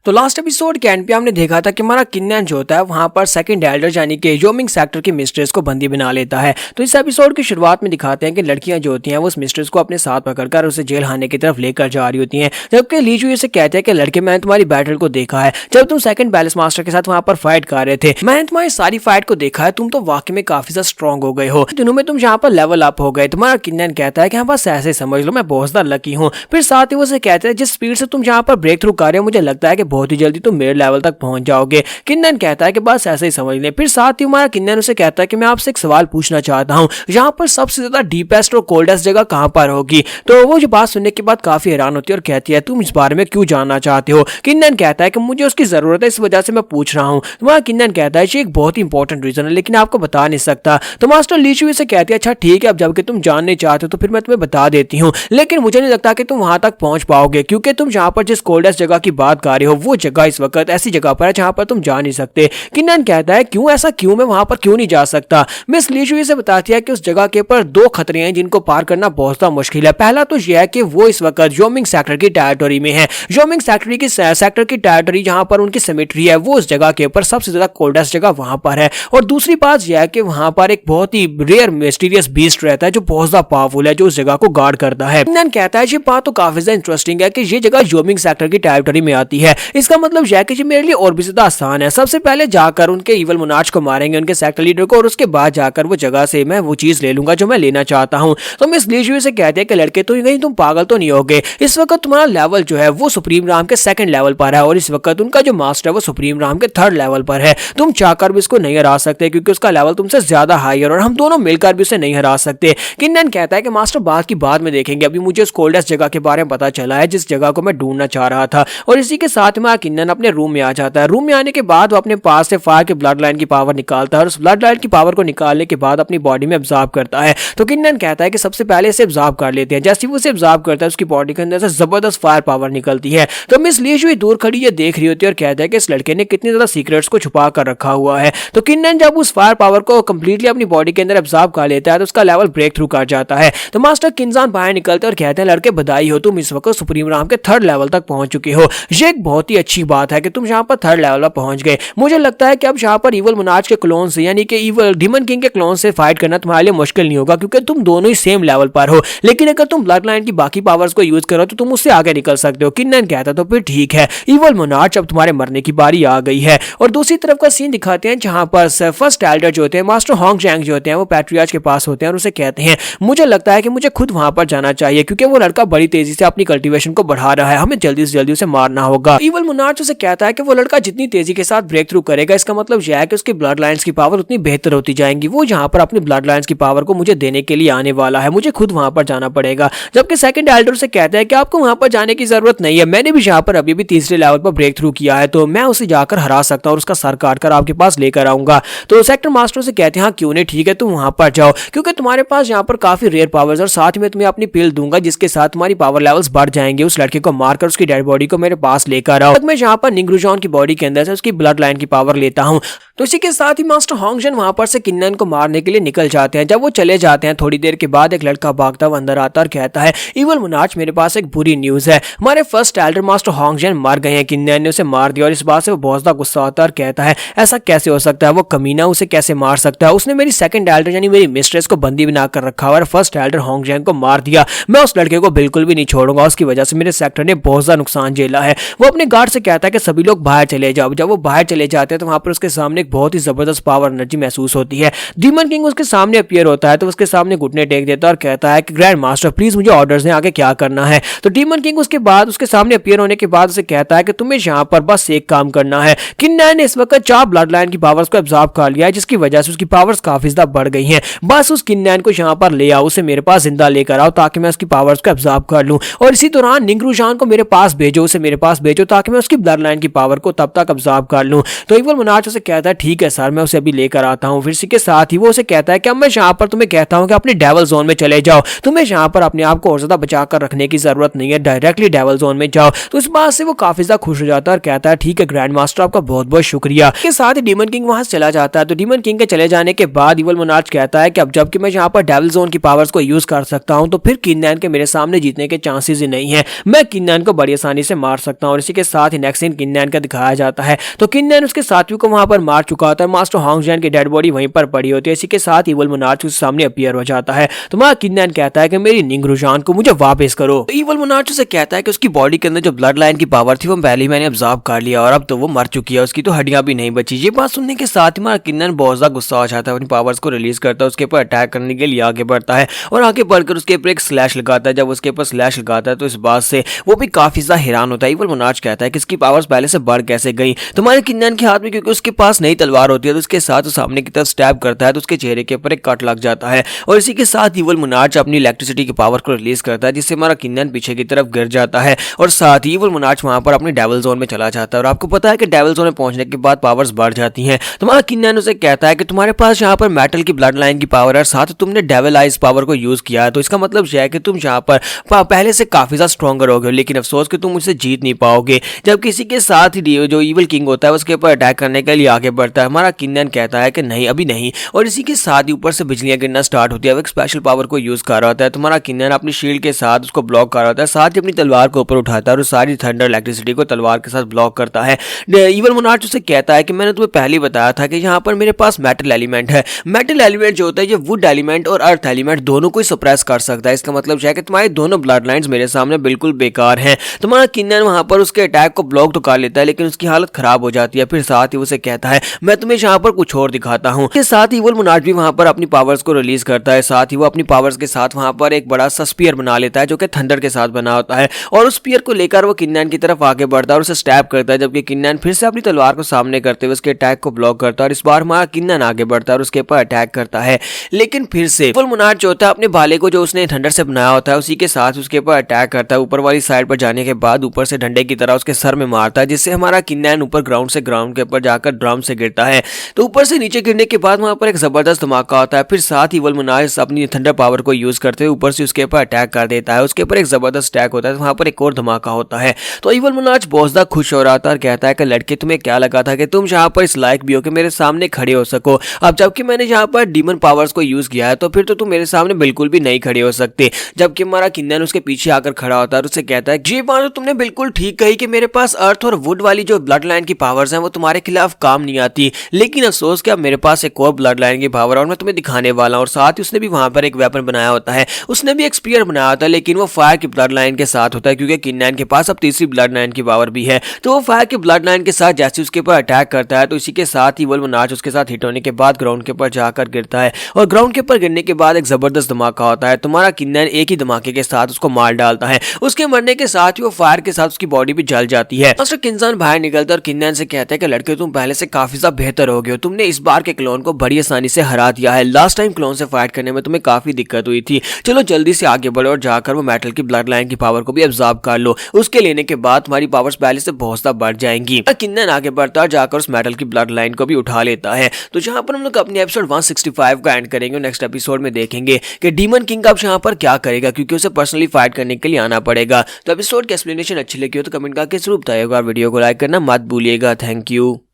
तो last episode के and पे हमने देखा था कि हमारा किन्नन जो होता है वहां पर सेकंड एल्डर यानी कि योमिंग सेक्टर की मिस्ट्रेस को बंदी बना लेता है। तो इस एपिसोड की शुरुआत में दिखाते हैं कि लड़कियां जो होती हैं वो उस मिस्ट्रेस को अपने साथ पकड़कर उसे जेल खाने की तरफ लेकर जा रही होती हैं, जबकि ली जुई से कहते हैं कि लड़के मैंने तुम्हारी बैटल को देखा है जब तुम सेकंड बैलेंस मास्टर के साथ वहां पर फाइट कर रहे थे। मैंने तुम्हारी सारी फाइट को देखा है, तुम तो वाकई में काफी ज्यादा स्ट्रॉन्ग हो गए हो, दिनों में तुम यहाँ पर लेवल अप हो गए। तुम्हारा किन्नन कहता है कि हाँ बस ऐसे समझ लो मैं बहुत ज्यादा लकी हूँ। फिर साथ ही वो उसे कहते हैं जिस स्पीड से तुम यहाँ पर ब्रेक थ्रू कर रहे हो मुझे लगता है कि बहुत ही जल्दी तुम मेरे लेवल तक पहुंच जाओगे। किन्नन कहता है कि बस ऐसे ही समझ लें। फिर साथ ही हमारा किन्नन उसे कहता है कि मैं आपसे एक सवाल पूछना चाहता हूँ, यहाँ पर सबसे ज्यादा डीपेस्ट और कोल्डेस्ट जगह कहाँ पर होगी। तो वो जो बात सुनने के बाद काफी हैरान होती है और कहती है तुम इस बारे में क्यों जानना चाहते हो। किन्नन कहता है कि मुझे उसकी जरूरत है, इस वजह से मैं पूछ रहा हूँ। तुम्हारा किन्नन कहता है ये एक बहुत ही इंपॉर्टेंट रीजन है लेकिन आपको बता नहीं सकता। तो मास्टर ली जुई से कहती है अच्छा ठीक है, अब जबकि तुम जानने चाहते हो तो फिर मैं तुम्हें बता देती हूँ, लेकिन मुझे नहीं लगता कि तुम वहां तक पहुंच पाओगे क्योंकि तुम जहाँ पर जिस कोल्डेस्ट जगह की बात कर रहे हो वो जगह इस वक्त ऐसी जगह पर है जहाँ पर तुम जा नहीं सकते। किन्नन कहता है क्यों, ऐसा क्यों, मैं वहां पर क्यों नहीं जा सकता। मिस ली जुई से बताती है कि उस जगह के ऊपर दो खतरे हैं जिनको पार करना बहुत ज्यादा मुश्किल है। पहला तो यह है कि वो इस वक्त योमिंग सेक्टर की टेरिटरी में है। योमिंग सेक्टर की टेरिटरी जहां पर उनकी सिमेट्री है वो उस जगह के ऊपर सबसे ज्यादा कोल्डेस्ट जगह वहां पर है। और दूसरी बात यह है कि वहां पर एक बहुत ही रेयर मिस्टीरियस बीस्ट रहता है जो बहुत ज्यादा पावरफुल है, जो उस जगह को गार्ड करता है। किन्नन कहता है ये बात तो काफी ज्यादा इंटरेस्टिंग है कि ये जगह योमिंग सेक्टर की टेरिटरी में आती है। इसका मतलब यह है कि ये मेरे लिए और भी ज्यादा आसान है। सबसे पहले जाकर उनके इवल मोनार्च को मारेंगे, उनके सेक्टर लीडर को, और उसके बाद जाकर वो जगह से मैं वो चीज ले लूंगा जो मैं लेना चाहता हूँ। तो मिस ली जुई से कहते हैं कि लड़के तो कहीं तुम पागल तो नहीं होगे, इस वक्त तुम्हारा लेवल जो है वो सुप्रीम राम के सेकंड लेवल पर है और इस वक्त उनका जो मास्टर है वो सुप्रीम राम के थर्ड लेवल पर है। तुम चाहकर भी इसको नहीं हरा सकते क्योंकि उसका लेवल तुमसे ज्यादा हाई है और हम दोनों मिलकर भी उसे नहीं हरा सकते। किन्नन कहता है कि मास्टर बात की बाद में देखेंगे, अभी मुझे उस कोल्डेस्ट जगह के बारे में पता चला है जिस जगह को मैं ढूंढना चाह रहा था। और इसी के साथ में किन्नन अपने रूम में आ जाता है। रूम में आने के बाद वो अपने पास से फायर के ब्लड लाइन की पावर निकालता है और उस ब्लड लाइन की पावर को निकालने के बाद अपनी बॉडी में ऑब्जर्व करता है। तो किन्नन कहता है कि सबसे पहले इसे ऑब्जर्व कर लेते हैं। जैसे ही वो इसे ऑब्जर्व करता है उसकी बॉडी के अंदर से जबरदस्त फायर पावर निकलती है। तो मिस ली जुई दूर खड़ी ये देख रही होती है और कहता है कि इस लड़के ने कितने ज्यादा सीक्रेट्स को छुपा कर रखा हुआ है। तो किन्नन जब उस फायर पावर को कंप्लीटली अपनी बॉडी के अंदर ऑब्जर्व कर लेता है तो उसका लेवल ब्रेक थ्रू कर जाता है। तो मास्टर किन्जान बाहर निकलते हैं और कहते हैं लड़के बधाई हो, तुम इस वक्त सुप्रीम राम के थर्ड लेवल तक पहुंच चुके हो। ये एक बहुत ही अच्छी बात है कि तुम यहाँ पर थर्ड लेवल पर पहुंच गए। मुझे लगता है कि अब यहाँ पर इवल मोनार्च के क्लोन से यानी कि इवल डीमन किंग के क्लोन से फाइट करना तुम्हारे लिए मुश्किल नहीं होगा क्योंकि तुम दोनों ही सेम लेवल पर हो, लेकिन अगर तुम ब्लड लाइन की बाकी पावर्स को यूज करो तो तुम उससे आगे निकल सकते हो। किन्नन कहता तो फिर ठीक है, इवल मोनार्च अब तुम्हारे मरने की बारी आ गई है। और दूसरी तरफ का सीन दिखाते हैं जहां पर फर्स्ट एल्डर जो होते हैं मास्टर होंग जैंग जो होते हैं वो पैट्रियार्च के पास होते हैं और उसे कहते हैं मुझे लगता है कि मुझे खुद वहां पर जाना चाहिए क्योंकि वो लड़का बड़ी तेजी से अपनी कल्टीवेशन को बढ़ा रहा है, हमें जल्दी से जल्दी उसे मारना होगा। इवल मोनार्च उसे कहता है कि वो लड़का जितनी तेजी के साथ ब्रेक थ्रू करेगा इसका मतलब यह है कि उसकी ब्लड लाइंस की पावर उतनी बेहतर होती जाएंगी। वो यहाँ पर अपनी ब्लड लाइंस की पावर को मुझे देने के लिए आने वाला है, मुझे खुद वहां पर जाना पड़ेगा। जबकि सेकंड एल्डर से कहता है कि आपको वहां पर जाने की जरूरत नहीं है, मैंने भी यहाँ पर अभी भी तीसरे लेवल पर ब्रेक थ्रू किया है तो मैं उसे जाकर हरा सकता हूँ और उसका सर काट कर आपके पास लेकर आऊंगा। तो सेक्टर मास्टर से कहते हैं हाँ क्यों नहीं, ठीक है तुम वहां पर जाओ क्योंकि तुम्हारे पास यहाँ पर काफी रेयर पावर्स और साथ में तुम्हें अपनी पिल दूंगा जिसके साथ तुम्हारी पावर लेवल्स बढ़ जाएंगे। उस लड़के को मारकर उसकी डेड बॉडी को मेरे पास लेकर आओ। मैं यहाँ पर निंगरुजॉन की बॉडी के अंदर से उसकी ब्लड लाइन की पावर लेता हूँ। तो इसी के साथ ही मास्टर होंगजन वहां पर से किन्नन को मारने के लिए निकल जाते हैं। जब वो चले जाते हैं थोड़ी देर के बाद एक लड़का भागता हुआ अंदर आता और कहता है इवल मोनार्च मेरे पास एक बुरी न्यूज है, हमारे फर्स्ट एल्डर मास्टर होंगजन मर गए हैं, किन्नन ने उसे मार दिया। और इस बात से वो बहुत ज्यादा गुस्सा आता है और कहता है ऐसा कैसे हो सकता है, वो कमीना उसे कैसे मार सकता है, उसने मेरी सेकंड एल्डर यानी मेरी मिस्ट्रेस को बंदी बना कर रखा हुआ और फर्स्ट एल्डर होंगजन को मार दिया। मैं उस लड़के को बिल्कुल भी नहीं छोड़ूंगा, उसकी वजह से मेरे सेक्टर ने बहुत ज्यादा नुकसान झेला है। वो अपने गार्ड से कहता है कि सभी लोग बाहर चले जाओ। जब वो बाहर चले जाते हैं तो वहां पर उसके सामने एक बहुत ही जबरदस्त पावर एनर्जी महसूस होती है। डीमन किंग उसके सामने अपीयर होता है तो उसके सामने घुटने टेक देता है और कहता है कि ग्रैंड मास्टर प्लीज मुझे ऑर्डर्स दें आगे क्या करना है। तो डीमन किंग उसके बाद उसके सामने अपीयर होने के बाद उसे कहता है कि तुम्हें यहाँ पर बस एक काम करना है। किन्नन ने इस वक्त 4 ब्लड लाइन की पावर्स को एब्जॉर्ब कर लिया है जिसकी वजह से उसकी पावर्स काफी ज्यादा बढ़ गई हैं। बस उस किन्नन को यहाँ पर ले आओ, उसे मेरे पास जिंदा लेकर आओ ताकि मैं उसकी पावर्स को एब्जॉर्ब कर लूं। और इसी दौरान निंगरुजान को मेरे पास भेजो, उसे मेरे पास भेजो ताकि मैं उसकी ब्लड लाइन की पावर को तब तक एब्जॉर्ब कर लूं। तो इवल मोनार्च उसे कहता है ठीक है सर, मैं उसे अभी लेकर आता हूँ। फिर इसी के साथ ही वो उसे कहता है कि अब मैं यहाँ पर तुम्हें कहता हूँ कि अपने डेवल जोन में चले जाओ, तुम्हें यहाँ पर अपने आप को और ज्यादा बचा कर रखने की जरूरत नहीं है, डायरेक्टली डेवल जोन में जाओ। तो इस बात से वो काफी ज्यादा खुश हो जाता है और कहता है ठीक है ग्रैंड मास्टर, आपका बहुत बहुत शुक्रिया। के साथ ही डीमन किंग वहां से चला जाता है। तो डीमन किंग के चले जाने के बाद इवल मोनार्च कहता है कि अब जबकि मैं यहाँ पर डेविल जोन की पावर्स को यूज कर सकता हूँ, तो फिर किन्नैन के मेरे सामने जीतने के चांसेस ही नहीं है, मैं किन्नैन को बड़ी आसानी से मार सकता हूँ। और इसी के साथ ही नेक्स्ट सीन किन्नैन का दिखाया जाता है। तो किन्नैन उसके साथियों को वहां पर मार चुका होता है, मास्टर होंग जैन की डेड बॉडी वहीं पर पड़ी होती है। इसी के साथ इवल मोनार्च उसके सामने अपीयर हो जाता है। तो वहां किन्नैन कहता है कि मेरी निंगरुजान को मुझे वापस करो। तो इवल मोनार्च से कहता है कि उसकी बॉडी के अंदर जो ब्लड लाइन की पावर थी वो पहले ही मैंने ऑब्जर्व कर लिया और अब तो वो मर चुकी है, उसकी तो हड्डियां भी नहीं बची। ये बात सुनने के साथ ही हमारा किन्नैन बहुत ज्यादा गुस्सा हो जाता है, अपनी पावर्स को रिलीज करता है, उसके ऊपर अटैक करने के लिए आगे बढ़ता है और आगे बढ़कर उसके ऊपर एक स्लैश लगाता है। जब उसके ऊपर स्लैश लगाता है तो इस बात से वो भी काफी ज्यादा हैरान होता है। इवल मोनार्च कहता है कि इसकी पावर्स पहले से बढ़ कैसे गई। तुम्हारे किन्नैन के हाथ में क्योंकि उसके पास नई तलवार होती है, तो उसके साथ सामने की तरफ स्टैब करता है तो उसके चेहरे के ऊपर एक कट लग जाता है और इसी के साथ इवल मोनार्च अपनी इलेक्ट्रिसिटी की पावर को रिलीज करता है, जिससे हमारा किन्नैन पीछे की तरफ गिर जाता है और साथ ही इवल मोनार्च वहां पर अपने डेविल जोन में चला जाता है। और आपको पता है कि डेविल जोन में पहुंचने के बाद पावर्स बढ़ जाती हैं। तुम्हारा किन्नैन उसे कहता है कि तुम्हारे पास यहाँ पर मेटल की ब्लड लाइन की पावर है, साथ तुमने डेविल आइज पावर को यूज किया है, तो इसका मतलब यह है कि तुम यहाँ पर पहले से काफी ज्यादा स्ट्रॉन्गर हो गए, लेकिन अफसोस कि तुम मुझसे जीत नहीं पाओगे। जब किसी के साथ ही जो इविल किंग होता है उसके ऊपर अटैक करने के लिए आगे बढ़ता है, हमारा किन्नैन कहता है कि नहीं अभी नहीं, और इसी के साथ ही ऊपर से बिजलियां गिरना स्टार्ट होती है। वो एक स्पेशल पावर को यूज कर रहा होता है। तुम्हारा किन्नैन अपनी शील्ड के साथ उसको ब्लॉक कर रहा होता है, साथ ही अपनी तलवार को ऊपर उठाता है और सारी थंडर इलेक्ट्रिसिटी को तलवार के साथ ब्लॉक करता है। इवल मोनार्च उसे कहता है कि मैंने तुम्हें पहले ही बताया था कि यहाँ पर मेरे पास मेटल एलिमेंट है। मेटल एलिमेंट जो होता है ये वुड एलिमेंट और अर्थ एलिमेंट दोनों को ही सप्रेस कर सकता है। इसका मतलब है कि तुम्हारे दोनों ब्लड लाइंस मेरे सामने बिल्कुल बेकार हैं। तुम्हारा किन्नैन वहां पर उसके अटैक को ब्लॉक तो कर लेता है, लेकिन उसकी हालत खराब हो जाती है। फिर साथ ही उसे कहता है मैं तुम्हें यहाँ पर कुछ और दिखाता हूँ। इसके साथ ही इवल मोनार्च भी वहां पर अपनी पावर्स को रिलीज करता है। साथ ही वो अपनी पावर्स के साथ वहां पर एक बड़ा सा स्पीयर बना लेता है जो कि थंडर के साथ बना होता है, और उस स्पीयर को लेकर वो किन्नैन की तरफ आगे बढ़ता है और उसे स्टैब करता है। जबकि किन्नैन फिर से अपनी तलवार को सामने करते हुए उसके अटैक को ब्लॉक करता है और इस बार हमारा किन्नैन आगे बढ़ता है और उसके ऊपर अटैक करता है। लेकिन फिर से इवल मोनार्च होता है अपने भाले को जो उसने थंडर से बनाया होता है उसी के साथ उसके ऊपर अटैक करता है। ऊपर वाली साइड पर जाने के बाद ऊपर से डंडे की तरह उसके सर में मारता है, जिससे हमारा किन्नैन ऊपर ग्राउंड के ऊपर जाकर ड्रम से गिरता है। तो ऊपर से नीचे गिरने के बाद वहां पर एक जबरदस्त धमाका होता है। फिर साथ ही इवल मोनार्च अपनी थंडर पावर को यूज करते हुए ऊपर से उसके ऊपर अटैक कर देता है। उसके ऊपर एक जबरदस्त अटैक होता है, वहां पर एक और धमाका होता है। तो इवल मोनार्च बहुत ज्यादा खुश हो रहा था और कहता है कि लड़के तुम्हें क्या लगा था कि तुम यहाँ पर इस लायक भी हो कि मेरे सामने खड़े हो सको। अब जबकि मैंने यहाँ पर डीमन पावर्स को यूज किया है तो फिर तो तुम मेरे सामने बिल्कुल भी नहीं खड़े हो सकते। जबकि हमारा किन्नैन उसके पीछे आकर खड़ा होता है और उससे कहता है जी बात तो तुमने बिल्कुल ठीक कही कि मेरे पास अर्थ और वुड वाली जो ब्लड लाइन की पावर्स हैं वो तुम्हारे खिलाफ काम नहीं आती, लेकिन अफसोस कि अब मेरे पास एक और ब्लड लाइन की पावर है और मैं तुम्हें दिखाने वाला हूं। और साथ ही उसने भी वहां पर एक वेपन बनाया होता है, उसने भी एक स्पीयर बनाया होता है, लेकिन वो फायर की ब्लड लाइन के साथ होता है क्योंकि किन्नैन के पास अब तीसरी ब्लड लाइन की पावर भी है। तो वो फायर की ब्लड लाइन के साथ जैसे उसके ऊपर अटैक करता है तो इसी के साथ ही इवल मोनार्च उसके साथ हिट होने के बाद ग्राउंड के ऊपर जाकर गिरता है और ग्राउंड के ऊपर गिरने के बाद एक जबरदस्त धमाका होता है। तुम्हारा किन्नैन एक ही धमाके के साथ उसको मार डालता है। उसके मरने के साथ ही वो फायर के साथ उसकी बॉडी भी जल जाती है। मास्टर किन्नैन बाहर निकलता है और किन्नैन से कहता है कि लड़के तुम पहले से काफी ज्यादा बेहतर हो गए हो, तुमने इस बार के क्लोन को बड़ी आसानी से हरा दिया है। लास्ट टाइम क्लोन से फाइट करने में तुम्हें काफी दिक्कत हुई थी, चलो जल्दी से आगे बढ़ो और जाकर वो मेटल की ब्लड लाइन की पावर को भी अब्सॉर्ब कर लो। उसके लेने के बाद तुम्हारी पावर्स पहले से बहुत ज्यादा बढ़ जाएंगी। किन्नैन आगे बढ़ता है जाकर उस मेटल की ब्लड लाइन को भी उठा लेता है। तो जहां पर हम लोग अपने एपिसोड 165 का एंड करेंगे। नेक्स्ट एपिसोड में देखेंगे कि डीमन किंग अब यहाँ पर क्या करेगा, क्योंकि उसे पर्सनली फाइट करने के लिए आना पड़ेगा। तो एपिसोड की एक्सप्लेनेशन अच्छी लगी हो तो कमेंट करके जरूर बताइएगा। वीडियो को लाइक करना मत भूलिएगा। Thank you.